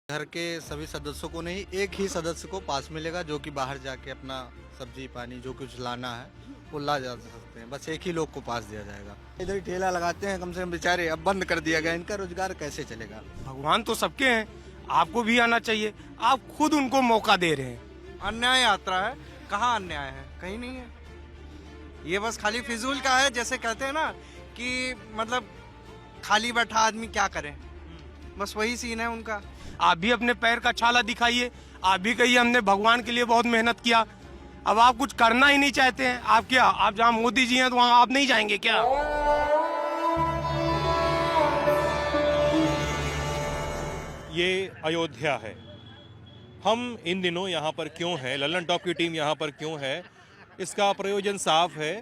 घर के सभी सदस्यों को नहीं, एक ही सदस्य को पास मिलेगा जो कि बाहर जाके अपना सब्जी पानी जो कुछ लाना है वो ला जा सकते हैं। बस एक ही लोग को पास दिया जाएगा। इधर ही ठेला लगाते हैं, कम से कम बेचारे, अब बंद कर दिया गया, इनका रोजगार कैसे चलेगा। भगवान तो सबके हैं, आपको भी आना चाहिए। आप खुद उनको मौका दे रहे हैं। अन्याय यात्रा है। कहाँ अन्याय है? कहीं नहीं है। ये बस खाली फिजूल का है। जैसे कहते हैं ना कि मतलब खाली बैठा आदमी क्या करे, बस वही सीन है उनका। आप भी अपने पैर का छाला दिखाइए। आप भी कहिए हमने भगवान के लिए बहुत मेहनत किया। अब आप कुछ करना ही नहीं चाहते हैं। आप क्या, आप जहाँ मोदी जी हैं तो वहाँ आप नहीं जाएंगे क्या? ये अयोध्या है। हम इन दिनों यहाँ पर क्यों हैं, लल्लन टॉप की टीम यहाँ पर क्यों है, इसका प्रयोजन साफ है।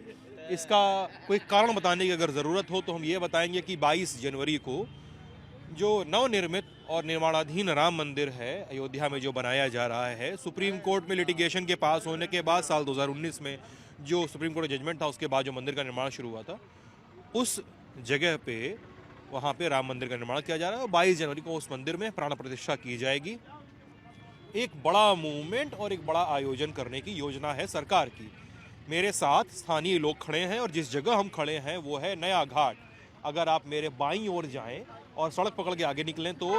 इसका कोई कारण बताने की अगर ज़रूरत हो तो हम ये बताएंगे कि 22 जनवरी को जो नवनिर्मित और निर्माणाधीन राम मंदिर है अयोध्या में जो बनाया जा रहा है, सुप्रीम कोर्ट में लिटिगेशन के पास होने के बाद साल 2019 में जो सुप्रीम कोर्ट का जजमेंट था उसके बाद जो मंदिर का निर्माण शुरू हुआ था, उस जगह पे वहाँ पे राम मंदिर का निर्माण किया जा रहा है और 22 जनवरी को उस मंदिर में प्राण प्रतिष्ठा की जाएगी। एक बड़ा मूवमेंट और एक बड़ा आयोजन करने की योजना है सरकार की। मेरे साथ स्थानीय लोग खड़े हैं और जिस जगह हम खड़े हैं वो है नया घाट। अगर आप मेरे बाईं ओर जाएं और सड़क पकड़ के आगे निकलें तो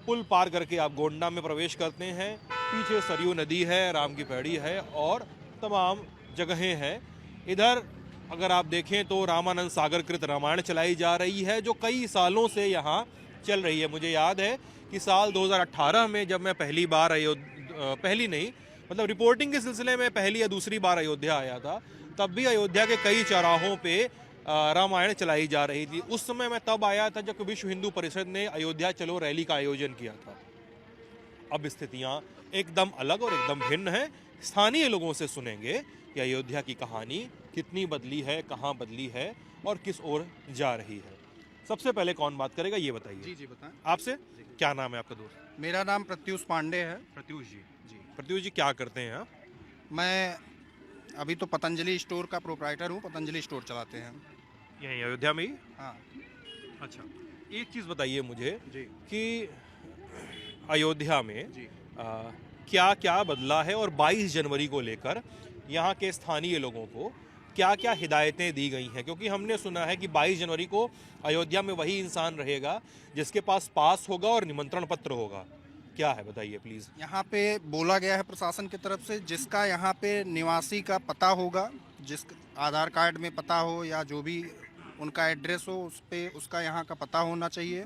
पुल पार करके आप गोंडा में प्रवेश करते हैं। पीछे सरयू नदी है, राम की पैड़ी है और तमाम जगहें हैं। इधर अगर आप देखें तो रामानंद सागर कृत रामायण चलाई जा रही है जो कई सालों से यहाँ चल रही है। मुझे याद है कि साल 2018 में जब मैं रिपोर्टिंग के सिलसिले में पहली या दूसरी बार अयोध्या आया था, तब भी अयोध्या के कई चौराहों पे रामायण चलाई जा रही थी। उस समय मैं तब आया था जब विश्व हिंदू परिषद ने अयोध्या चलो रैली का आयोजन किया था। अब स्थितियां एकदम अलग और एकदम भिन्न हैं। स्थानीय लोगों से सुनेंगे कि अयोध्या की कहानी कितनी बदली है, कहाँ बदली है और किस ओर जा रही है। सबसे पहले कौन बात करेगा ये बताइए। जी बताएं। आपसे क्या नाम है आपका दोस्त? मेरा नाम प्रत्युष पांडे है। प्रत्युष जी। प्रत्युष जी क्या करते हैं आप? मैं अभी तो पतंजलि स्टोर का प्रोप्राइटर हूँ। पतंजलि स्टोर चलाते हैं। यहीं अयोध्या में ही? हाँ अच्छा, एक चीज़ बताइए मुझे जी। कि अयोध्या में जी। क्या क्या बदला है और 22 जनवरी को लेकर यहाँ के स्थानीय लोगों को क्या क्या हिदायतें दी गई हैं, क्योंकि हमने सुना है कि 22 जनवरी को अयोध्या में वही इंसान रहेगा जिसके पास पास होगा और निमंत्रण पत्र होगा। क्या है बताइए प्लीज़। यहाँ पे बोला गया है प्रशासन की तरफ से, जिसका यहाँ पे निवासी का पता होगा, जिस आधार कार्ड में पता हो या जो भी उनका एड्रेस हो उस पे उसका यहाँ का पता होना चाहिए।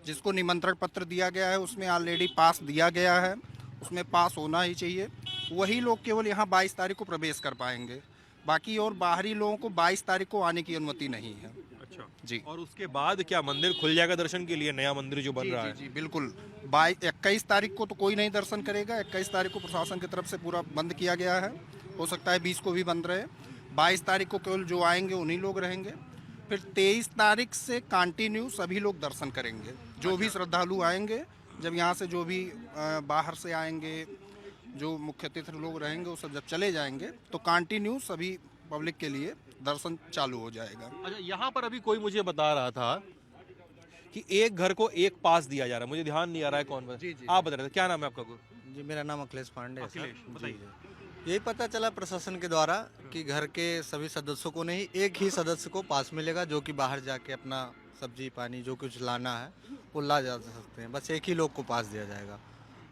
जिसको निमंत्रण पत्र दिया गया है उसमें ऑलरेडी पास दिया गया है, उसमें पास होना ही चाहिए। वही लोग केवल यहाँ 22 तारीख को प्रवेश कर पाएंगे। बाकी और बाहरी लोगों को 22 तारीख को आने की अनुमति नहीं है। अच्छा जी। और उसके बाद क्या मंदिर खुल जाएगा दर्शन के लिए, नया मंदिर जो बन रहा है? जी बिल्कुल। 21 तारीख को तो कोई नहीं दर्शन करेगा। 21 तारीख को प्रशासन की तरफ से पूरा बंद किया गया है। हो सकता है 20 को भी बंद रहे। 22 तारीख को केवल जो आएंगे उन्हीं लोग रहेंगे। फिर 23 तारीख से कंटिन्यू सभी लोग दर्शन करेंगे। जो भी श्रद्धालु आएंगे, जब यहाँ से जो भी बाहर से आएंगे, जो मुख्य अतिथि लोग रहेंगे वो सब जब चले जाएंगे तो कंटिन्यू सभी पब्लिक के लिए दर्शन चालू हो जाएगा। अच्छा, यहाँ पर अभी कोई मुझे बता रहा था कि एक घर को एक पास दिया जा रहा है। मुझे ध्यान नहीं आ रहा है कौन जी। आप बता रहे थे। क्या नाम है आपका? जी, मेरा नाम अखिलेश पांडे है सर। अखिलेश, बताइए। जी, यही पता चला प्रशासन के द्वारा कि घर के सभी सदस्यों को नहीं, एक ही सदस्य को पास मिलेगा जो कि बाहर जाके अपना सब्जी पानी जो कुछ लाना है वो ला जा सकते हैं। बस एक ही लोग को पास दिया जाएगा।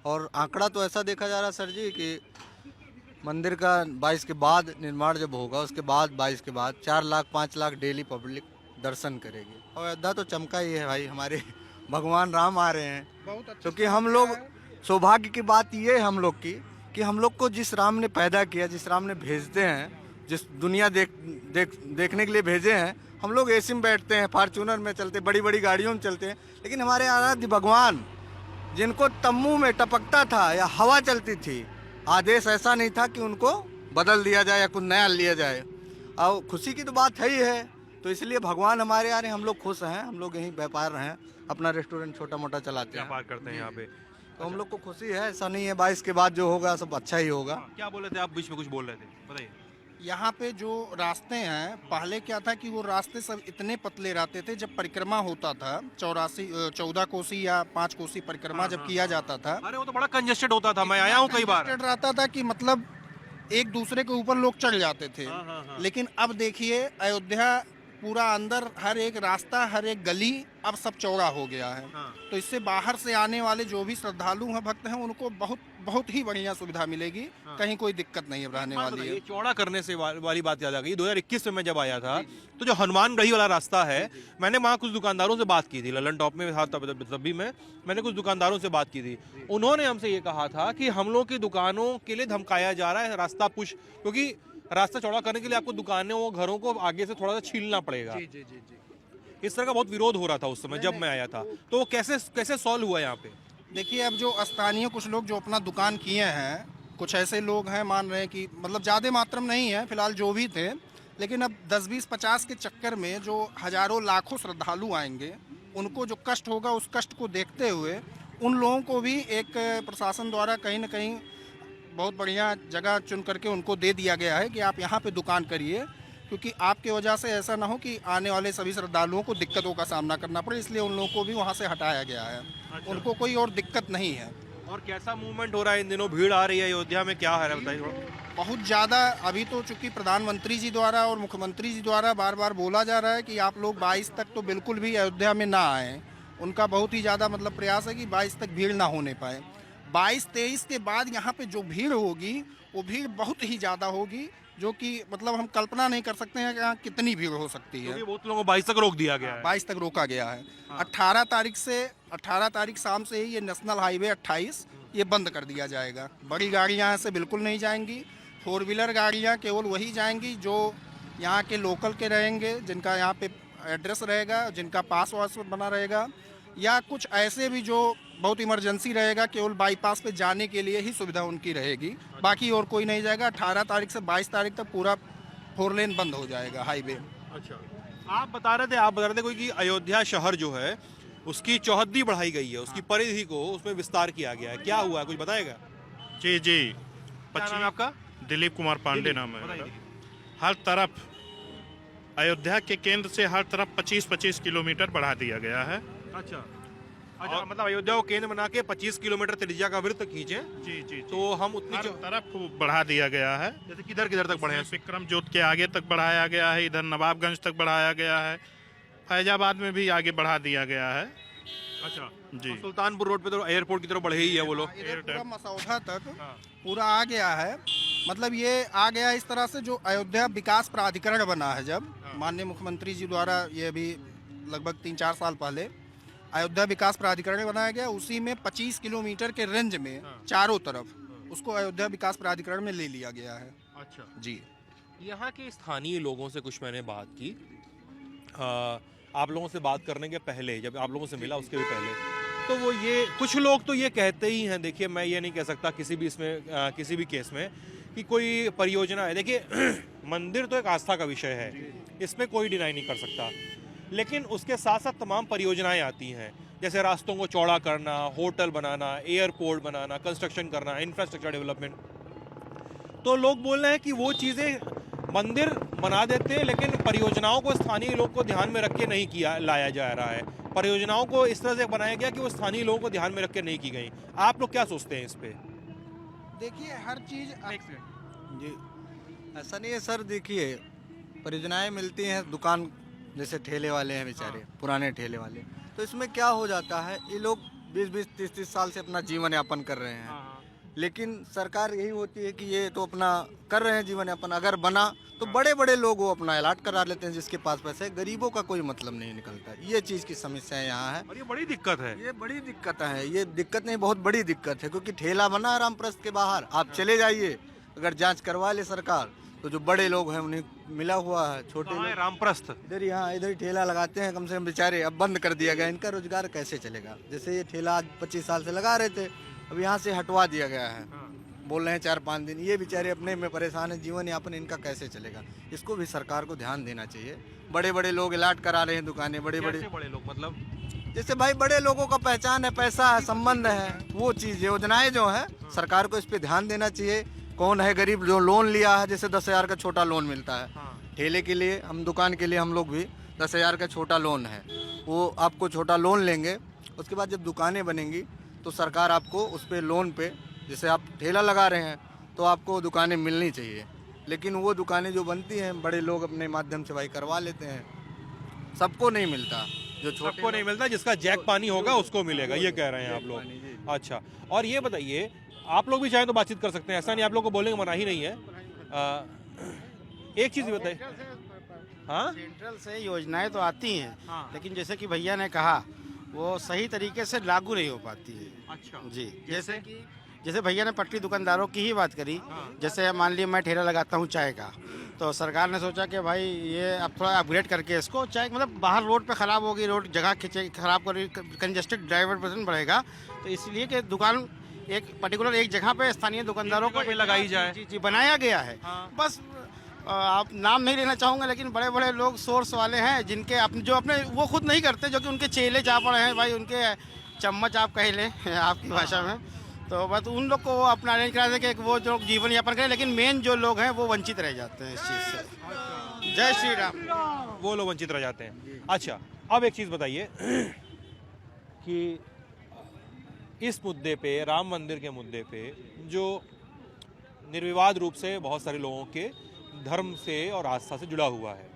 और आंकड़ा तो ऐसा देखा जा रहा है सर जी कि मंदिर का 22 के बाद निर्माण जब होगा उसके बाद 22 के बाद 4 लाख 5 लाख डेली पब्लिक दर्शन करेगी। और अयोध्या तो चमका ही है भाई, हमारे भगवान राम आ रहे हैं। बहुत अच्छा। क्योंकि हम लोग, सौभाग्य की बात ये है हम लोग की कि हम लोग को जिस राम ने पैदा किया, जिस राम ने भेजते हैं, जिस दुनिया देखने के लिए भेजे हैं, हम लोग एसी में बैठते हैं, फॉर्च्यूनर में चलते, बड़ी बड़ी गाड़ियों में चलते हैं, लेकिन हमारे आराध्य भगवान जिनको तम्बू में टपकता था या हवा चलती थी, आदेश ऐसा नहीं था कि उनको बदल दिया जाए या कुछ नया लिया जाए। और खुशी की तो बात है ही है, तो इसलिए भगवान हमारे आ रहे हैं, हम लोग खुश हैं। हम लोग यहीं व्यापार हैं, अपना रेस्टोरेंट छोटा मोटा चलाते हैं, व्यापार करते हैं यहाँ पे। तो हम लोग को खुशी है। ऐसा नहीं है 22 के बाद जो होगा सब अच्छा ही होगा। क्या बोल रहे थे आप? बीच में कुछ बोल रहे थे, बताइए। यहाँ पे जो रास्ते हैं, पहले क्या था कि वो रास्ते सब इतने पतले रहते थे। जब परिक्रमा होता था 14 कोसी या 5 कोसी परिक्रमा जब किया जाता था, अरे वो तो बड़ा कंजेस्टेड होता था, मैं आया हूँ कई बार। congested रहता था कि मतलब एक दूसरे के ऊपर लोग चढ़ जाते थे। लेकिन अब देखिए अयोध्या पूरा अंदर हर एक रास्ता, हर एक गली अब सब चौड़ा हो गया है। तो इससे बाहर से आने वाले जो भी श्रद्धालु हैं, भक्त हैं, उनको बहुत बहुत ही बढ़िया सुविधा मिलेगी। कहीं कोई दिक्कत नहीं रहने वाली है। ये चौड़ा करने से वाली बात याद आ गई। 2021 में मैं जब आया था तो जो हनुमानगढ़ी वाला रास्ता है, मैंने वहाँ कुछ दुकानदारों से बात की थी, ललन टॉप में था तब भी मैंने कुछ दुकानदारों से बात की थी। उन्होंने हमसे ये कहा था कि हम लोग की दुकानों के लिए धमकाया जा रहा है रास्ता पुश, क्योंकि रास्ता चौड़ा करने के लिए आपको दुकानों घरों को आगे से थोड़ा सा छीलना पड़ेगा। जी। इस तरह का बहुत विरोध हो रहा था उस समय जब मैं आया था। तो कैसे सॉल्व हुआ यहाँ पे? देखिए अब जो स्थानीय कुछ लोग जो अपना दुकान किए हैं, कुछ ऐसे लोग हैं मान रहे हैं कि मतलब ज़्यादा मात्रा में नहीं है फिलहाल जो भी थे, लेकिन अब 10, 20, 50 के चक्कर में जो हजारों लाखों श्रद्धालु आएंगे, उनको जो कष्ट होगा उस कष्ट को देखते हुए उन लोगों को भी एक प्रशासन द्वारा कहीं ना कहीं बहुत बढ़िया जगह चुन करके उनको दे दिया गया है कि आप यहाँ पे दुकान करिए, क्योंकि आपके वजह से ऐसा ना हो कि आने वाले सभी श्रद्धालुओं को दिक्कतों का सामना करना पड़े, इसलिए उन लोगों को भी वहाँ से हटाया गया है। उनको कोई और दिक्कत नहीं है। और कैसा मूवमेंट हो रहा है इन दिनों? भीड़ आ रही है अयोध्या में, क्या है बताइए थोड़ा। बहुत ज़्यादा। अभी तो चूंकि प्रधानमंत्री जी द्वारा और मुख्यमंत्री जी द्वारा बार बार बोला जा रहा है कि आप लोग 22 तक तो बिल्कुल भी अयोध्या में ना आएँ। उनका बहुत ही ज़्यादा मतलब प्रयास है कि 22 तक भीड़ ना होने पाए। 22-23 के बाद यहाँ पे जो भीड़ होगी वो भीड़ बहुत ही ज़्यादा होगी, जो कि मतलब हम कल्पना नहीं कर सकते हैं कि यहाँ कितनी भीड़ हो सकती है। क्योंकि बहुत लोगों को 22 तक रोक दिया गया है। 22 तक रोका गया है। 18 तारीख शाम से ही ये नेशनल हाईवे 28 ये बंद कर दिया जाएगा। बड़ी गाड़ियाँ यहाँ से बिल्कुल नहीं जाएंगी। 4 व्हीलर गाड़ियाँ केवल वही जाएंगी जो यहाँ के लोकल के रहेंगे, जिनका यहाँ पे एड्रेस रहेगा, जिनका पास वास बना रहेगा, या कुछ ऐसे भी जो बहुत इमरजेंसी रहेगा, केवल बाईपास पे जाने के लिए ही सुविधा उनकी रहेगी। बाकी और कोई नहीं जाएगा। 18 तारीख से 22 तारीख तक पूरा 4 लेन बंद हो जाएगा हाईवे। अच्छा, आप बता रहे थे कोई कि अयोध्या शहर जो है उसकी चौहद्दी बढ़ाई गई है, उसकी परिधि को उसमें विस्तार किया गया है, क्या हुआ है कुछ बताएगा? जी क्या नाम है आपका? दिलीप कुमार पांडे नाम है मेरा। हर तरफ अयोध्या के केंद्र से हर तरफ 25-25 किलोमीटर बढ़ा दिया गया है। अच्छा, मतलब अयोध्या को केंद्र बना के 25 किलोमीटर त्रिज्या का वृत्त खींचे। जी। तो हम उतनी हर तरफ बढ़ा दिया गया है। जैसे किधर तक बढ़े? विक्रम जोत के आगे तक बढ़ाया गया है, इधर नवाबगंज तक बढ़ाया गया है, फैजाबाद में भी आगे बढ़ा दिया गया है। अच्छा जी। और सुल्तानपुर रोड पे तो एयरपोर्ट की तरफ बढ़े ही है वो लोग। इधर पूरा मसौदा तक पूरा आ गया है। मतलब ये आ गया इस तरह से, जो अयोध्या विकास प्राधिकरण बना है जब माननीय मुख्यमंत्री जी द्वारा, ये अभी लगभग 3-4 साल पहले अयोध्या विकास प्राधिकरण बनाया गया, उसी में 25 किलोमीटर के रेंज में चारों तरफ उसको अयोध्या विकास प्राधिकरण में ले लिया गया है। अच्छा जी। यहाँ के स्थानीय लोगों से कुछ मैंने बात की, आप लोगों से बात करने के पहले, जब आप लोगों से मिला उसके भी पहले, तो वो ये कुछ लोग तो ये कहते ही हैं, देखिए मैं ये नहीं कह सकता किसी भी केस में कि कोई परियोजना है। देखिए मंदिर तो एक आस्था का विषय है, इसमें कोई डिनाई नहीं कर सकता, लेकिन उसके साथ साथ तमाम परियोजनाएं आती हैं, जैसे रास्तों को चौड़ा करना, होटल बनाना, एयरपोर्ट बनाना, कंस्ट्रक्शन करना, इंफ्रास्ट्रक्चर डेवलपमेंट। तो लोग बोल रहे हैं कि वो चीज़ें मंदिर बना देते हैं, लेकिन परियोजनाओं को स्थानीय लोग को ध्यान में रख के नहीं लाया जा रहा है। परियोजनाओं को इस तरह से बनाया गया कि वो स्थानीय लोगों को ध्यान में रख के नहीं की गई। आप लोग क्या सोचते हैं इस पे? देखिए हर चीज़ जी ऐसा नहीं है सर। देखिए परियोजनाएं मिलती हैं, दुकान जैसे ठेले वाले हैं बेचारे, पुराने ठेले वाले, तो इसमें क्या हो जाता है, ये लोग 20-20, 30-30 साल से अपना जीवन यापन कर रहे हैं। लेकिन सरकार यही होती है कि ये तो अपना कर रहे हैं जीवन यापन, अगर बना तो बड़े बड़े लोग वो अपना अलॉट करा लेते हैं जिसके पास पैसे है, गरीबों का कोई मतलब नहीं निकलता। ये चीज़ की समस्या यहाँ है और ये बड़ी दिक्कत है। ये बड़ी दिक्कत है। ये दिक्कत नहीं, बहुत बड़ी दिक्कत है, क्योंकि ठेला बना है रामप्रस्थ के बाहर, आप चले जाइए, अगर जांच करवा ले सरकार तो जो बड़े लोग हैं उन्हें मिला हुआ है, छोटे लोग रामप्रस्थ इधर ही ठेला लगाते हैं, कम से कम बेचारे, अब बंद कर दिया गया, इनका रोजगार कैसे चलेगा? जैसे ये ठेला आज 25 साल से लगा रहे थे, अब यहाँ से हटवा दिया गया है, बोल रहे हैं 4-5 दिन, ये बेचारे अपने में परेशान है, जीवन यापन इनका कैसे चलेगा? इसको भी सरकार को ध्यान देना चाहिए। बड़े बड़े लोग अलॉट करा रहे हैं दुकानें, बड़े बड़े लोग मतलब जैसे भाई बड़े लोगों का पहचान है, पैसा है, संबंध है, वो चीज़ योजनाएं जो है सरकार को इस पे ध्यान देना चाहिए कौन है गरीब जो लोन लिया है, जैसे 10,000 का छोटा लोन मिलता है ठेले के लिए, हम दुकान के लिए हम लोग भी 10,000 का छोटा लोन है, वो आपको छोटा लोन लेंगे। उसके बाद जब दुकानें बनेंगी तो सरकार आपको उस पर लोन पे, जैसे आप ठेला लगा रहे हैं तो आपको दुकानें मिलनी चाहिए, लेकिन वो दुकानें जो बनती हैं बड़े लोग अपने माध्यम से भाई करवा लेते हैं, सबको नहीं मिलता, जो छोटे सबको नहीं मिलता, जिसका जैक पानी होगा उसको मिलेगा, ये कह रहे हैं आप लोग। अच्छा, और ये बताइए, आप लोग भी चाहें तो बातचीत कर सकते हैं, ऐसा नहीं आप लोग को बोलने का मना ही नहीं है। एक चीज़ बताइए। हाँ, सेंट्रल से योजनाएं तो आती हैं, लेकिन जैसे कि भैया ने कहा वो सही तरीके से लागू नहीं हो पाती है। अच्छा जी, जैसे भैया ने पटरी दुकानदारों की ही बात करी। जैसे मान लिया मैं ठेला लगाता हूँ चाय का, तो सरकार ने सोचा कि भाई ये अब थोड़ा अपग्रेड करके इसको चाय, मतलब बाहर रोड पे ख़राब होगी, रोड जगह खींचे खराब करी, कंजेस्टेड ड्राइवर पर्सन बढ़ेगा, तो इसलिए कि दुकान एक पर्टिकुलर एक जगह पे स्थानीय दुकानदारों को लगाई जाए। जी बनाया गया है। बस आप नाम नहीं लेना चाहूँगा, लेकिन बड़े बड़े लोग सोर्स वाले हैं जिनके अपने जो अपने वो खुद नहीं करते, जो कि उनके चेले चापड़ हैं भाई, उनके चम्मच आप कह लें आपकी भाषा में, तो बस उन लोग को वो अपना अरेंज करा दें कि वो जो जीवन यापन करें, लेकिन मेन जो लोग हैं वो वंचित रह जाते हैं इस चीज़ से। जय श्री राम। वो लोग वंचित रह जाते हैं। अच्छा, अब एक चीज़ बताइए कि इस मुद्दे पे, राम मंदिर के मुद्दे पे, जो निर्विवाद रूप से बहुत सारे लोगों के धर्म से और आस्था से जुड़ा हुआ है,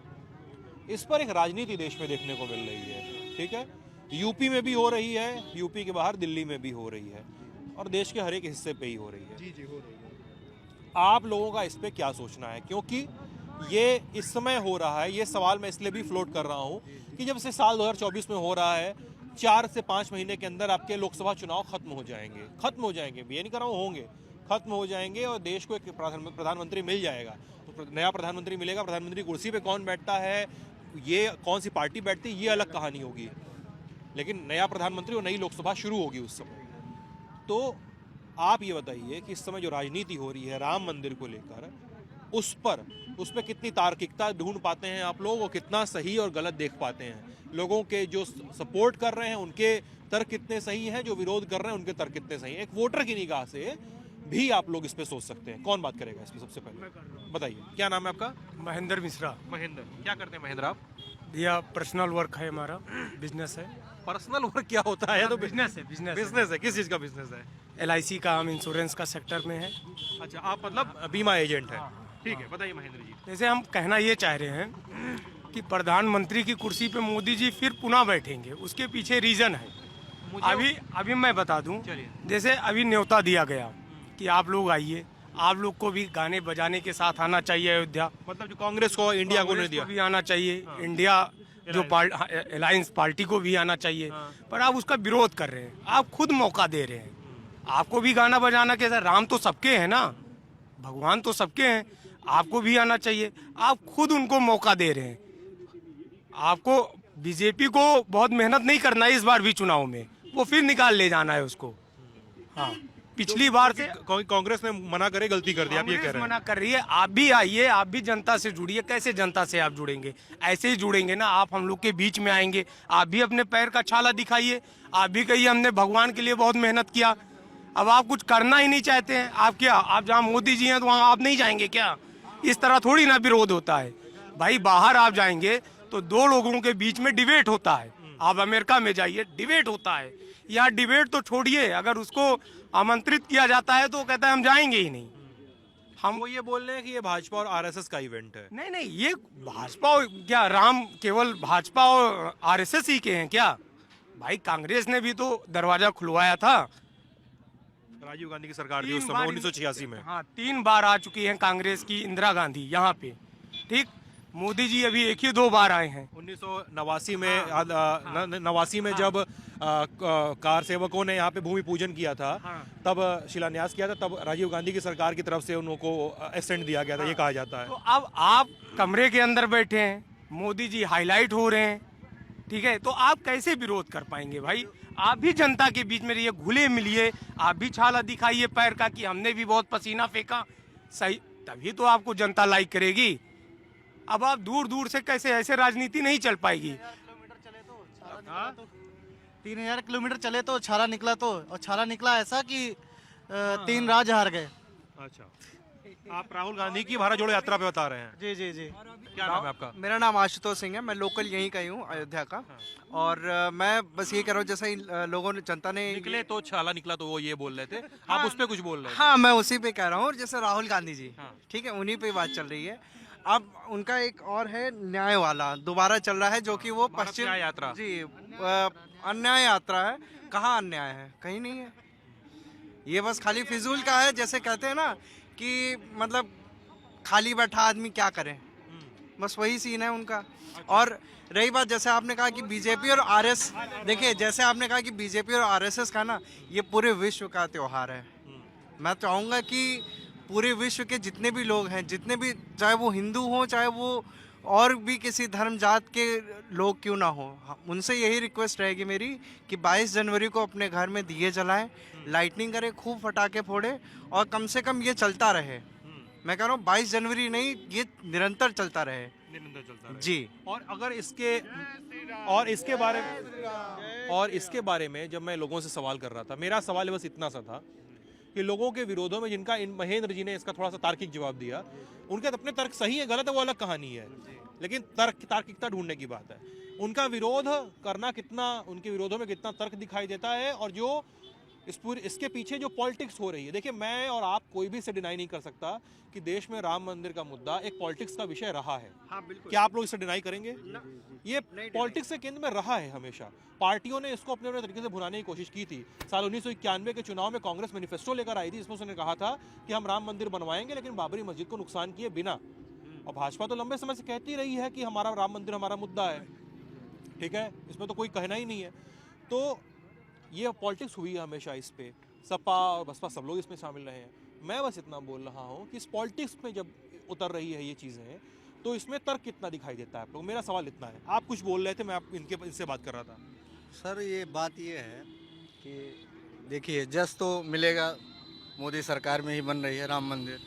इस पर एक राजनीति देश में देखने को मिल रही है। ठीक है, यूपी में भी हो रही है, यूपी के बाहर दिल्ली में भी हो रही है, और देश के हर एक हिस्से पे ही हो रही है। जी हो रही है। आप लोगों का इस पे क्या सोचना है? क्योंकि ये इस समय हो रहा है, ये सवाल मैं इसलिए भी फ्लोट कर रहा हूँ कि जब से साल 2024 में हो रहा है, 4 से 5 महीने के अंदर आपके लोकसभा चुनाव खत्म हो जाएंगे, ये नहीं कर रहा हूँ, होंगे, खत्म हो जाएंगे, और देश को एक प्रधानमंत्री मिल जाएगा। तो नया प्रधानमंत्री मिलेगा, प्रधानमंत्री कुर्सी पे कौन बैठता है, ये कौन सी पार्टी बैठती है, ये अलग कहानी होगी, लेकिन नया प्रधानमंत्री और नई लोकसभा शुरू होगी उस समय। तो आप ये बताइए कि इस समय जो राजनीति हो रही है राम मंदिर को लेकर, उस पर कितनी तार्किकता ढूंढ पाते हैं आप लोग, और कितना सही और गलत देख पाते हैं? लोगों के जो सपोर्ट कर रहे हैं उनके तर्क कितने सही हैं, जो विरोध कर रहे हैं उनके तर्क कितने सही हैं? एक वोटर की निगाह से भी आप लोग इस पे सोच सकते हैं। कौन बात करेगा इसमें? सबसे पहले बताइए, क्या नाम है आपका? महेंद्र मिश्रा। महेंद्र, क्या करते हैं महेंद्र आप? भैया पर्सनल वर्क है, हमारा बिजनेस है। पर्सनल वर्क क्या होता है? तो बिजनेस है, बिजनेस है। किस चीज़ का बिजनेस है? LIC का, हम इंश्योरेंस का सेक्टर में है। अच्छा, आप मतलब बीमा एजेंट है। ठीक है, बताइए महेंद्र जी। जैसे हम कहना ये चाह रहे हैं कि प्रधानमंत्री की कुर्सी पे मोदी जी फिर पुनः बैठेंगे, उसके पीछे रीजन है। अभी मैं बता दूं, जैसे अभी न्योता दिया गया कि आप लोग आइए, आप लोग को भी गाने बजाने के साथ आना चाहिए अयोध्या, मतलब जो कांग्रेस को, इंडिया को नहीं दिया, भी आना चाहिए, इंडिया जो अलायंस पार्टी को भी आना चाहिए, पर आप उसका विरोध कर रहे हैं। आप खुद मौका दे रहे हैं, आपको भी गाना बजाना कैसा, राम तो सबके हैं ना, भगवान तो सबके हैं, आपको भी आना चाहिए। आप खुद उनको मौका दे रहे हैं। आपको बीजेपी को बहुत मेहनत नहीं करना है इस बार भी चुनाव में, वो फिर निकाल ले जाना है उसको। हाँ, पिछली बार से कांग्रेस ने मना करे, गलती कर दी, आप ये कह रहे हैं। मना कर रही है। आप भी आइए, आप भी जनता से जुड़िए। कैसे जनता से आप जुड़ेंगे? ऐसे ही जुड़ेंगे ना, आप हम लोग के बीच में आएंगे, आप भी अपने पैर का छाला दिखाइए, आप भी कहिए हमने भगवान के लिए बहुत मेहनत किया। अब आप कुछ करना ही नहीं चाहते हैं, आप क्या, आप जहाँ मोदी जी हैं तो वहाँ आप नहीं जाएंगे क्या? इस तरह थोड़ी ना विरोध होता है भाई। बाहर आप जाएंगे तो दो लोगों के बीच में डिबेट होता है। आप अमेरिका में जाइए, डिबेट होता है। यहाँ डिबेट तो छोड़िए, अगर उसको आमंत्रित किया जाता है तो वो कहता है हम जाएंगे ही नहीं। हम वो ये बोल रहे हैं कि ये भाजपा और RSS का इवेंट है। नहीं नहीं, ये भाजपा क्या, राम केवल भाजपा और RSS ही के हैं क्या? भाई कांग्रेस ने भी तो दरवाजा खुलवाया था। राजीव गांधी की सरकार थी उस समय 1986 में। हाँ, 3 बार आ चुकी हैं कांग्रेस की इंदिरा गांधी यहाँ पे। ठीक, मोदी जी अभी 1 ही 2 बार आए हैं। 1989 में 89 में जब कार सेवकों ने यहाँ पे भूमि पूजन किया था, तब शिलान्यास किया था, तब राजीव गांधी की सरकार की तरफ से उनको एक्सटेंड दिया गया था, ये कहा जाता है। तो अब आप कमरे के अंदर बैठे हैं, मोदी जी हाईलाइट हो रहे हैं, ठीक है, तो आप कैसे विरोध कर पाएंगे भाई? आप भी जनता के बीच में रहिए, घुले मिलिए, आप भी छाला दिखाइए पैर का कि हमने भी बहुत पसीना फेंका, सही, तभी तो आपको जनता लाइक करेगी। अब आप दूर दूर से कैसे, ऐसे राजनीति नहीं चल पाएगी। 3000 किलोमीटर चले तो छाला निकला, तो और छाला निकला ऐसा कि 3 राज्य हार गए। अच्छा, आप राहुल गांधी की भारत जोड़ो यात्रा पे बता रहे हैं। जी जी जी। क्या नाम है आपका? मेरा नाम आशुतोष सिंह है, मैं लोकल यहीं का ही हूँ, अयोध्या का। और मैं बस ये कह रहा हूँ, जैसे लोगों ने, जनता ने निकले तो छाला निकला तो वो ये बोल रहे थे, आप उस पे कुछ बोल रहे थे। हाँ, मैं उसी पे कह रहा हूँ। और जैसे राहुल गांधी जी, हाँ। ठीक है, उन्हीं पे बात चल रही है। अब उनका एक और है न्याय वाला, दोबारा चल रहा है, जो कि वो पश्चिम न्याय यात्रा। जी, अन्याय यात्रा है। कहाँ अन्याय है? कहीं नहीं है। ये बस खाली फिजूल का है। जैसे कहते हैं ना कि मतलब खाली बैठा आदमी क्या करे, बस वही सीन है उनका। और रही बात, जैसे आपने कहा कि बीजेपी और आरएस, देखिए जैसे आपने कहा कि बीजेपी और आरएसएस का ना, ये पूरे विश्व का त्योहार है। मैं चाहूँगा कि पूरे विश्व के जितने भी लोग हैं, जितने भी, चाहे वो हिंदू हो, चाहे वो और भी किसी धर्म जात के लोग क्यों ना हो, उनसे यही रिक्वेस्ट रहेगी मेरी कि 22 जनवरी को अपने घर में दिए जलाएं, लाइटनिंग करें, खूब फटाके फोड़े, और कम से कम ये चलता रहे। मैं कह रहा हूँ 22 जनवरी नहीं, ये निरंतर चलता रहे। निरंतर चलता रहे। जी। और अगर इसके बारे में जब मैं लोगों से सवाल कर रहा था, मेरा सवाल बस इतना सा था कि लोगों के विरोधों में जिनका इन महेंद्र जी ने इसका थोड़ा सा तार्किक जवाब दिया, उनके अपने तर्क सही है गलत है वो अलग कहानी है, लेकिन तार्किकता ढूंढने की बात है। उनका विरोध करना कितना, उनके विरोधों में कितना तर्क दिखाई देता है, और जो इसके पीछे जो पॉलिटिक्स हो रही है। देखिए, मैं और आप कोई भी इसे डिनाई नहीं कर सकता कि देश में राम मंदिर का मुद्दा एक पॉलिटिक्स का विषय रहा है। हाँ, बिल्कुल। क्या आप लोग इसे डिनाई करेंगे? ये पॉलिटिक्स के केंद्र में रहा है हमेशा। पार्टियों ने इसको अपने अपने तरीके से भुनाने की कोशिश की थी। साल 1991 के चुनाव में कांग्रेस मैनिफेस्टो लेकर आई थी, इसमें उसने कहा था कि हम राम मंदिर बनवाएंगे लेकिन बाबरी मस्जिद को नुकसान किए बिना। और भाजपा तो लंबे समय से कहती रही है कि हमारा राम मंदिर हमारा मुद्दा है, ठीक है, इसमें तो कोई कहना ही नहीं है। तो ये पॉलिटिक्स हुई है हमेशा इस पे, सपा और बसपा सब लोग इसमें शामिल रहे हैं। मैं बस इतना बोल रहा हूँ कि इस पॉलिटिक्स में जब उतर रही है ये चीज़ें, तो इसमें तर्क कितना दिखाई देता है आप लोग? मेरा सवाल इतना है। आप कुछ बोल रहे थे, मैं इनसे बात कर रहा था। सर ये बात ये है कि देखिए, जस तो मिलेगा, मोदी सरकार में ही बन रही है राम मंदिर,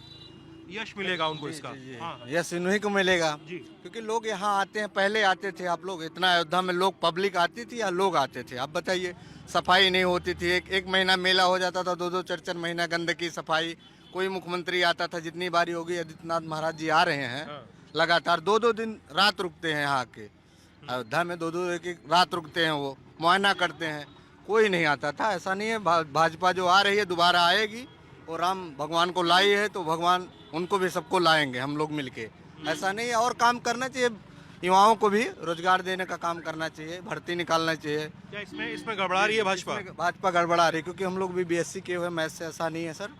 यश मिलेगा उनको इसका। हाँ, यस इन्हीं को मिलेगा। जी। क्योंकि लोग यहाँ आते हैं, पहले आते थे आप लोग, इतना अयोध्या में लोग, पब्लिक आती थी या लोग आते थे? आप बताइए, सफाई नहीं होती थी, एक महीना मेला हो जाता था, 2-2 4-4 महीना गंदगी सफाई। कोई मुख्यमंत्री आता था, जितनी बारी होगी, आदित्यनाथ महाराज जी आ रहे हैं लगातार 2-2 दिन रात रुकते हैं यहाँ के अयोध्या में, 2-2 एक रात रुकते हैं, वो मुआयना करते हैं। कोई नहीं आता था। ऐसा नहीं है, भाजपा जो आ रही है दोबारा आएगी, और राम भगवान को लाई है तो भगवान उनको भी सबको लाएंगे हम लोग मिलके। ऐसा नहीं है, और काम करना चाहिए, युवाओं को भी रोजगार देने का काम करना चाहिए, भर्ती निकालना चाहिए। क्या इसमें गड़बड़ा रही है भाजपा? भाजपा गड़बड़ा रही, क्योंकि हम लोग भी बीएससी किए हुए, मैथ से ऐसा नहीं है सर,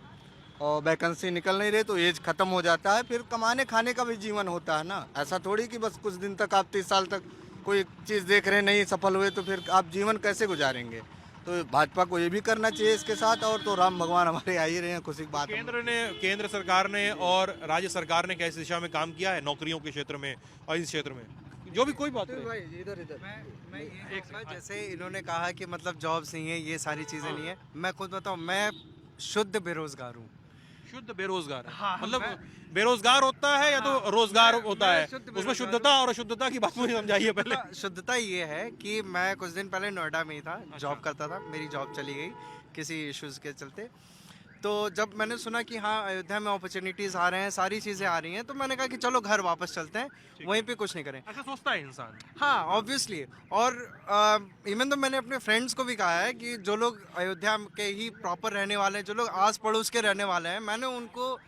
और वैकेंसी निकल नहीं रही तो एज खत्म हो जाता है, फिर कमाने खाने का भी जीवन होता है ना। ऐसा थोड़ी कि बस कुछ दिन तक आप 30 साल तक कोई चीज़ देख रहे नहीं सफल हुए तो फिर आप जीवन कैसे गुजारेंगे? तो भाजपा को ये भी करना चाहिए इसके साथ। और तो राम भगवान हमारे आ ही रहे हैं, खुशी की बात है। केंद्र सरकार ने और राज्य सरकार ने कैसी दिशा में काम किया है नौकरियों के क्षेत्र में और इस क्षेत्र में, जो भी कोई बात है। मैं ये जैसे इन्होंने कहा कि मतलब जॉब्स नहीं है, ये सारी चीज़ें नहीं है। मैं खुद बताऊँ, मैं शुद्ध बेरोजगार हूँ। शुद्ध बेरोजगार? हाँ, मतलब बेरोजगार होता है या तो रोजगार होता है? उसमें शुद्धता और अशुद्धता की बात मुझे समझाइए पहले। शुद्धता ये है कि मैं कुछ दिन पहले नोएडा में ही था, जॉब करता था, मेरी जॉब चली गई किसी इश्यूज के चलते। तो जब मैंने सुना कि हाँ अयोध्या में अपॉर्चुनिटीज़ आ रहे हैं, सारी चीज़ें आ रही हैं, तो मैंने कहा कि चलो घर वापस चलते हैं, वहीं पे कुछ नहीं करें। ऐसा सोचता है इंसान। हाँ, ऑब्वियसली। और इवन तो मैंने अपने फ्रेंड्स को भी कहा है कि जो लोग अयोध्या के ही प्रॉपर रहने वाले हैं, जो लोग आस पड़ोस के रहने वाले हैं, मैंने उनको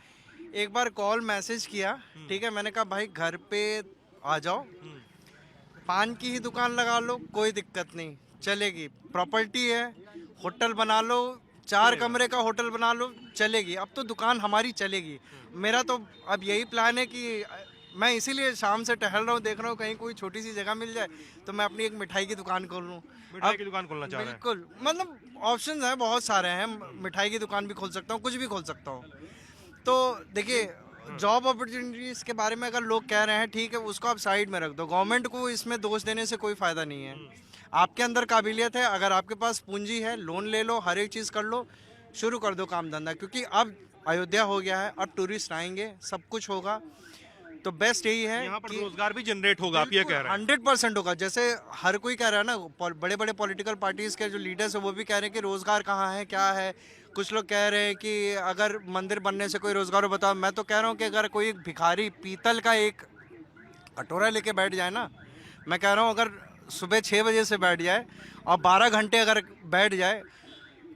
एक बार कॉल मैसेज किया, ठीक है, मैंने कहा भाई घर पे आ जाओ, पान की ही दुकान लगा लो, कोई दिक्कत नहीं, चलेगी, प्रॉपर्टी है, होटल बना लो, 4 कमरे का होटल बना लो, चलेगी, अब तो दुकान हमारी चलेगी। मेरा तो अब यही प्लान है कि मैं इसीलिए शाम से टहल रहा हूँ, देख रहा हूँ कहीं कोई छोटी सी जगह मिल जाए तो मैं अपनी एक मिठाई की दुकान खोल लूँ। मिठाई की दुकान खोलना चाह रहे हैं? बिल्कुल, मतलब ऑप्शंस हैं, बहुत सारे हैं, मिठाई की दुकान भी खोल सकता हूँ, कुछ भी खोल सकता हूँ। तो देखिए, जॉब अपॉर्चुनिटीज़ के बारे में अगर लोग कह रहे हैं, ठीक है, उसको आप साइड में रख दो। गवर्नमेंट को इसमें दोष देने से कोई फ़ायदा नहीं है। आपके अंदर काबिलियत है, अगर आपके पास पूंजी है, लोन ले लो, हर एक चीज़ कर लो, शुरू कर दो काम धंधा। क्योंकि अब अयोध्या हो गया है, अब टूरिस्ट आएंगे, सब कुछ होगा, तो बेस्ट यही है यहाँ पर रोजगार भी जनरेट होगा, आप ये कह रहे हैं? 100% होगा। जैसे हर कोई कह रहा है ना, बड़े बड़े पॉलिटिकल पार्टीज के जो लीडर्स है वो भी कह रहे हैं कि रोजगार कहाँ है, क्या है, कुछ लोग कह रहे हैं कि अगर मंदिर बनने से कोई रोजगार हो, बताओ। मैं तो कह रहा हूँ कि अगर कोई एक भिखारी पीतल का एक कटोरा लेके बैठ जाए ना, मैं कह रहा हूँ अगर सुबह 6 बजे से बैठ जाए और 12 घंटे अगर बैठ जाए,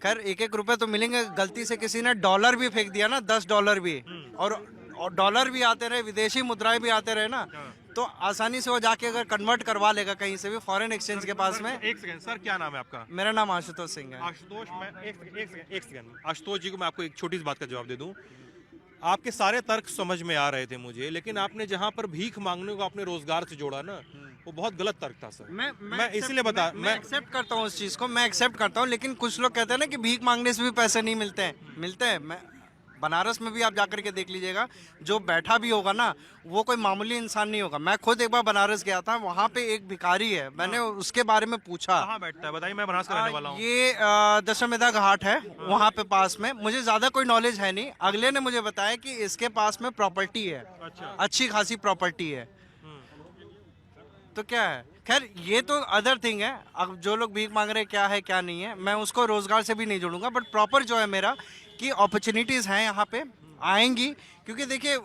खैर एक एक रुपए तो मिलेंगे। गलती से किसी ने डॉलर भी फेंक दिया ना, $10 भी, और डॉलर भी आते रहे, विदेशी मुद्राएं भी आते रहे ना, तो आसानी से वो जाके अगर कन्वर्ट करवा लेगा कहीं से भी, फॉरेन एक्सचेंज के पास में। एक सेकंड सर, क्या नाम है आपका? मेरा नाम आशुतोष सिंह है। आशुतोष, मैं एक सेकंड आशुतोष जी को मैं आपको एक छोटी सी बात का जवाब दे दूं। आपके सारे तर्क समझ में आ रहे थे मुझे, लेकिन आपने जहां पर भीख मांगने को अपने रोजगार से जोड़ा ना, वो बहुत गलत तर्क था सर। मैं इसीलिए बता, मैं एक्सेप्ट करता हूँ उस चीज को, मैं एक्सेप्ट करता हूँ, लेकिन कुछ लोग कहते हैं ना कि भीख मांगने से भी पैसे नहीं मिलते हैं। मिलते हैं। मैं बनारस में भी आप जाकर के देख लीजिएगा, जो बैठा भी होगा ना, वो कोई मामूली इंसान नहीं होगा। मैं खुद एक बार बनारस गया था, वहाँ पे एक भिखारी है, मैंने उसके बारे में पूछा। कहाँ बैठता है बताइए, मैं बनारस का रहने वाला हूँ। ये दशमेधा घाट है, वहाँ पे पास में। मुझे ज्यादा कोई नॉलेज है नहीं, अगले ने मुझे बताया कि इसके पास में प्रॉपर्टी है, अच्छी खासी प्रॉपर्टी है। तो क्या है, खैर ये तो अदर थिंग है। अब जो लोग भीख मांग रहे हैं क्या है क्या नहीं है, मैं उसको रोजगार से भी नहीं जोड़ूंगा, बट प्रॉपर जो है मेरा कि अपॉर्चुनिटीज हैं यहाँ पे, आएंगी। क्योंकि देखिए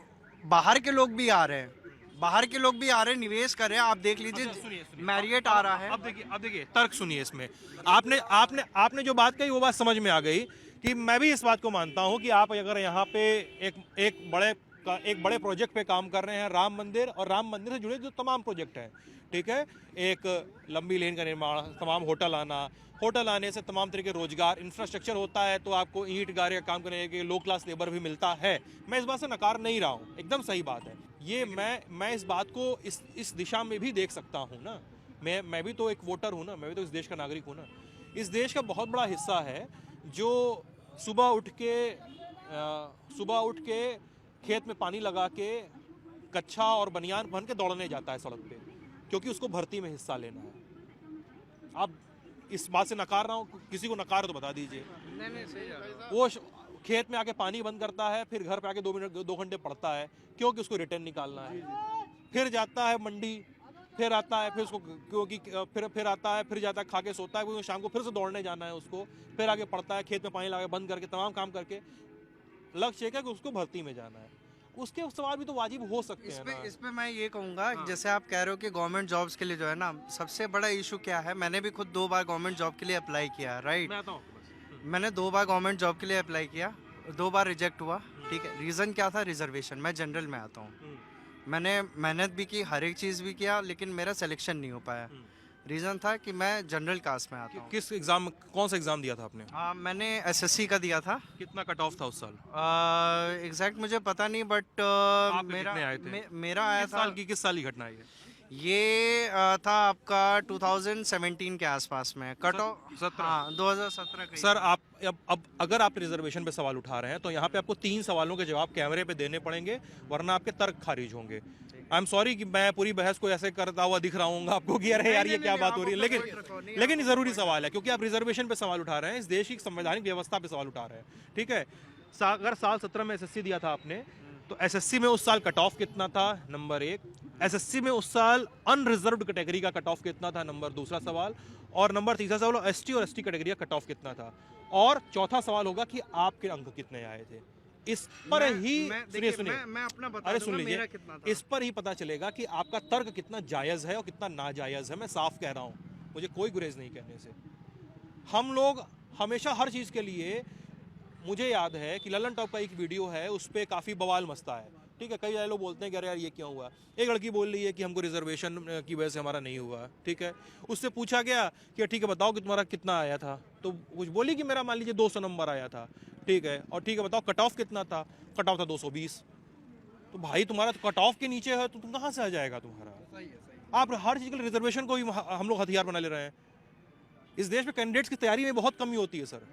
बाहर के लोग भी आ रहे हैं, बाहर के लोग भी आ रहे हैं, निवेश कर रहे हैं। आप देख लीजिए मैरियट आ रहा है। अब देखिए तर्क सुनिए इसमें। आपने जो बात कही वो बात समझ में आ गई कि मैं भी इस बात को मानता हूँ कि आप अगर यहाँ पे एक बड़े प्रोजेक्ट पे काम कर रहे हैं, राम मंदिर, और राम मंदिर से जुड़े जो तमाम प्रोजेक्ट हैं, ठीक है, एक लंबी लेन का निर्माण, तमाम होटल आने से तमाम तरह के रोजगार, इंफ्रास्ट्रक्चर होता है, तो आपको ईंट गारे का काम करने के लो क्लास लेबर भी मिलता है। मैं इस बात से नकार नहीं रहा हूँ, एकदम सही बात है ये। मैं इस बात को इस दिशा में भी देख सकता हूँ ना। मैं भी तो एक वोटर हूँ ना, मैं भी तो इस देश का नागरिक हूँ ना। इस देश का बहुत बड़ा हिस्सा है जो सुबह उठ के खेत में पानी लगा के कच्छा और बनियान पहन के दौड़ने जाता है सड़क पे, क्योंकि उसको भर्ती में हिस्सा लेना है। आप इस बात से नकार रहा हूँ, किसी को नकार तो बता दीजिए। वो खेत में आके पानी बंद करता है, फिर घर पे आके 2 घंटे पढ़ता है, क्योंकि उसको रिटर्न निकालना है। फिर जाता है मंडी, फिर आता है, फिर उसको क्योंकि फिर आता है, फिर जाता है, खा के सोता है, क्योंकि शाम को फिर से दौड़ने जाना है उसको। फिर आगे पढ़ता है, खेत में पानी लगा बंद करके तमाम काम करके, लक्ष्य है कि उसको भर्ती में जाना है। उसके सवाल भी तो वाजिब हो सकते हैं ना। इस पे मैं ये कहूँगा, जैसे आप कह रहे हो कि गवर्नमेंट जॉब्स के लिए जो है ना, सबसे बड़ा इशू क्या है, मैंने भी खुद 2 बार गवर्नमेंट जॉब के लिए अप्लाई किया, राइट। मैंने 2 बार गवर्नमेंट जॉब के लिए अप्लाई किया, 2 बार रिजेक्ट हुआ, ठीक है। रीज़न क्या था? रिजर्वेशन। मैं जनरल में आता हूँ, मैंने मेहनत भी की, हर एक चीज़ भी किया, लेकिन मेरा सिलेक्शन नहीं हो पाया। रीज़न था कि मैं जनरल कास्ट में आता हूँ। किस एग्जाम, कौन सा एग्जाम दिया था आपने? मैंने एसएससी का दिया था। कितना कट ऑफ था उस साल? एग्जैक्ट मुझे पता नहीं, बट मेरा आए थे? मेरा आया था। किस साल की घटना है ये था आपका 2017 के आसपास में, कट ऑफ 2017 का। सर आप अब अगर आप रिजर्वेशन पे सवाल उठा रहे हैं तो यहाँ पे आपको 3 सवालों के जवाब कैमरे पे देने पड़ेंगे, वरना आपके तर्क खारिज होंगे। आई एम सॉरी कि मैं पूरी बहस को ऐसे करता हुआ दिख रहा हूँ आपको कि अरे यार ये क्या बात हो रही है, लेकिन जरूरी सवाल है, क्योंकि आप रिजर्वेशन पे सवाल उठा रहे हैं, इस देश की संवैधानिक व्यवस्था पे सवाल उठा रहे हैं, ठीक है। अगर साल 17 में एसएससी दिया था आपने, तो एसएससी में उस साल कट ऑफ कितना था? नंबर 1। एसएससी में उस साल अनरिजर्व्ड कैटेगरी का कट ऑफ कितना था? नंबर 2 सवाल। और नंबर 3 सवाल एसटी और एसटी कैटेगरी का कट ऑफ कितना था? और चौथा सवाल होगा कि आपके अंक कितने आए थे। इस पर ही सुनिए मैं अपना बता अरे दूंगा, सुन लीजिए, मेरा कितना था। इस पर ही पता चलेगा कि आपका तर्क कितना जायज है और कितना नाजायज है। मैं साफ कह रहा हूँ, मुझे कोई गुरेज नहीं कहने से। हम लोग हमेशा हर चीज़ के लिए, मुझे याद है कि ललन टॉप का एक वीडियो है, उस पर काफ़ी बवाल मचता है, ठीक है। कई सारे लोग बोलते हैं कि अरे यार ये क्यों हुआ। एक लड़की बोल रही है कि हमको रिजर्वेशन की वजह से हमारा नहीं हुआ, ठीक है। उससे पूछा गया कि ठीक है बताओ कि तुम्हारा कितना आया था, तो कुछ बोली कि मेरा मान लीजिए 200 नंबर आया था, ठीक है। और ठीक है बताओ कट ऑफ कितना था? कट ऑफ था 220। तो भाई तुम्हारा कट ऑफ के नीचे है तो तुम कहाँ से आ जाएगा तुम्हारा? आप हर चीज़ के लिए रिजर्वेशन को ही हम लोग हथियार बना ले रहे हैं। इस देश में कैंडिडेट्स की तैयारी में बहुत कमी होती है सर,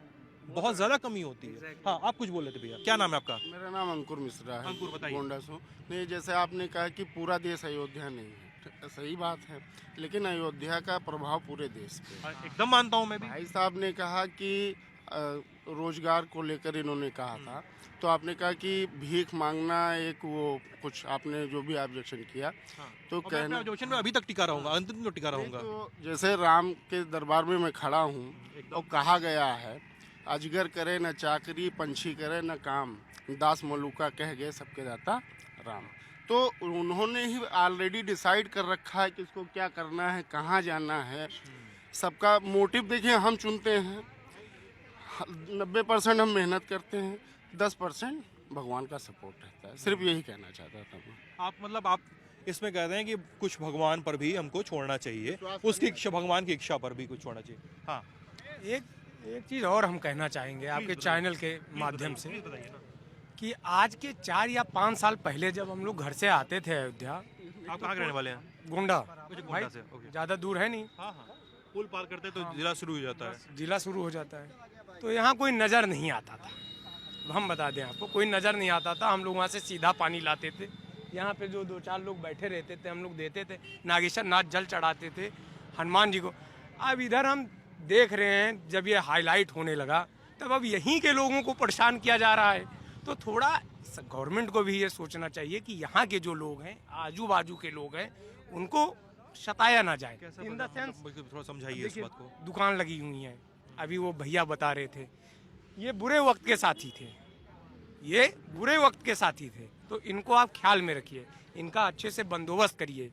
बहुत ज्यादा कमी होती है। हाँ आप कुछ बोल रहे थे भैया, क्या नाम है आपका? मेरा नाम अंकुर मिश्रा है। अंकुर बताइए। गोंडा से हूँ। नहीं, जैसे आपने कहा कि पूरा देश अयोध्या नहीं है, सही बात है, लेकिन अयोध्या का प्रभाव पूरे देश पे है। एकदम मानता हूँ मैं भी। भाई साहब ने कहा कि रोजगार को लेकर इन्होंने कहा था, तो आपने कहा कि भीख मांगना एक वो कुछ आपने जो भी ऑब्जेक्शन किया, तो कहना ऑब्जेक्शन में अभी तक टिका रहूंगा, अंतिम तक टिका रहूंगा। तो जैसे राम के दरबार में मैं खड़ा हूँ और कहा गया है अजगर करे न चाकरी, पंछी करे न काम, दास मलूका कह गए सबके दाता राम। तो उन्होंने ही ऑलरेडी डिसाइड कर रखा है कि इसको क्या करना है, कहाँ जाना है। सबका मोटिव देखिए, हम चुनते हैं 90% हम मेहनत करते हैं, 10% भगवान का सपोर्ट रहता है। सिर्फ यही कहना चाहता था मैं। आप मतलब आप इसमें कहते हैं कि कुछ भगवान पर भी हमको छोड़ना चाहिए, उसकी इच्छा, भगवान की इच्छा पर भी कुछ छोड़ना चाहिए। हाँ, एक चीज़ और हम कहना चाहेंगे आपके चैनल के माध्यम से कि आज के 4 या 5 साल पहले जब हम लोग घर से आते थे अयोध्या, आप कहाँ के रहने वाले हैं? गोंडा गोंडा से, ओके। ज़्यादा दूर है नहीं, हाँ हाँ, पुल पार करते तो जिला शुरू हो जाता है। जिला शुरू हो जाता है। तो यहाँ कोई नज़र नहीं आता था, हम बता दें आपको, कोई नज़र नहीं आता था। हम लोग वहाँ से सीधा पानी लाते थे, यहाँ पे जो 2-4 लोग बैठे रहते थे हम लोग देते थे, नागेश्वर नाथ जल चढ़ाते थे हनुमान जी को। अब इधर हम देख रहे हैं जब ये हाईलाइट होने लगा तब अब यहीं के लोगों को परेशान किया जा रहा है। तो थोड़ा गवर्नमेंट को भी ये सोचना चाहिए कि यहाँ के जो लोग हैं, आजू बाजू के लोग हैं, उनको सताया ना जाए। इन द सेंस थोड़ा समझाइए इस बात को। दुकान लगी हुई है, अभी वो भैया बता रहे थे ये बुरे वक्त के साथी थे, ये बुरे वक्त के साथी थे, तो इनको आप ख्याल में रखिए, इनका अच्छे से बंदोबस्त करिए।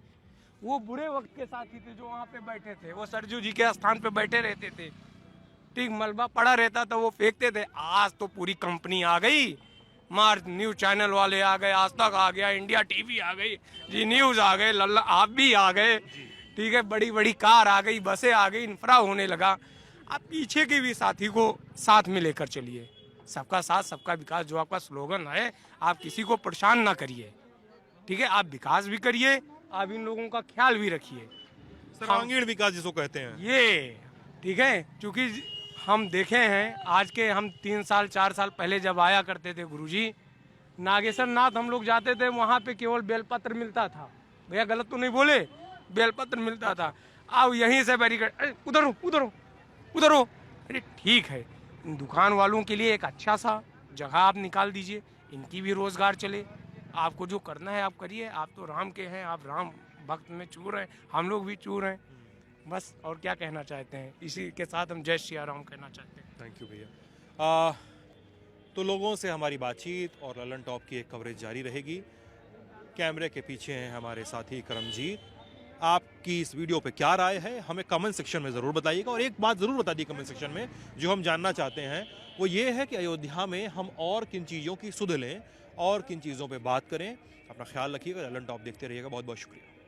वो बुरे वक्त के साथी थे जो वहाँ पे बैठे थे, वो सरजू जी के स्थान पे बैठे रहते थे, ठीक, मलबा पड़ा रहता था वो फेंकते थे। आज तो पूरी कंपनी आ गई, मार न्यूज चैनल वाले आ गए, आज तक आ गया, इंडिया टीवी आ गई, जी न्यूज आ गए, लल्ला आप भी आ गए, ठीक है, बड़ी बड़ी कार आ गई, बसें आ गई, इंफ्रा होने लगा। आप पीछे के भी साथी को साथ में लेकर चलिए, सबका साथ सबका विकास जो आपका स्लोगन है, आप किसी को परेशान ना करिए, ठीक है, आप विकास भी करिए, आप इन लोगों का ख्याल भी रखिए, सर्वांगीण विकास जिसको कहते हैं ये ठीक है। क्योंकि हम देखे हैं, आज के हम 3 साल 4 साल पहले जब आया करते थे गुरुजी, नागेश्वर नाथ हम लोग जाते थे, वहाँ पे केवल बेलपत्र मिलता था, भैया गलत तो नहीं बोले, बेलपत्र मिलता था। आओ यहीं से बैरिकेड, उधर हो उधर हो उधर हो, अरे ठीक है, इन दुकान वालों के लिए एक अच्छा सा जगह आप निकाल दीजिए, इनकी भी रोजगार चले, आपको जो करना है आप करिए, आप तो राम के हैं, आप राम भक्त में चूर हैं, हम लोग भी चूर हैं, बस। और क्या कहना चाहते हैं, इसी के साथ हम जय श्री राम कहना चाहते हैं। थैंक यू भैया। तो लोगों से हमारी बातचीत और ललन टॉप की एक कवरेज जारी रहेगी। कैमरे के पीछे हैं हमारे साथी करमजीत। आपकी इस वीडियो पे क्या राय है हमें कमेंट सेक्शन में ज़रूर बताइएगा, और एक बात ज़रूर बता दी कमेंट सेक्शन में जो हम जानना चाहते हैं, वो ये है कि अयोध्या में हम और किन चीज़ों की सुध लें और किन चीज़ों पे बात करें। अपना ख्याल रखिएगा, ललन टॉप देखते रहिएगा। बहुत बहुत शुक्रिया।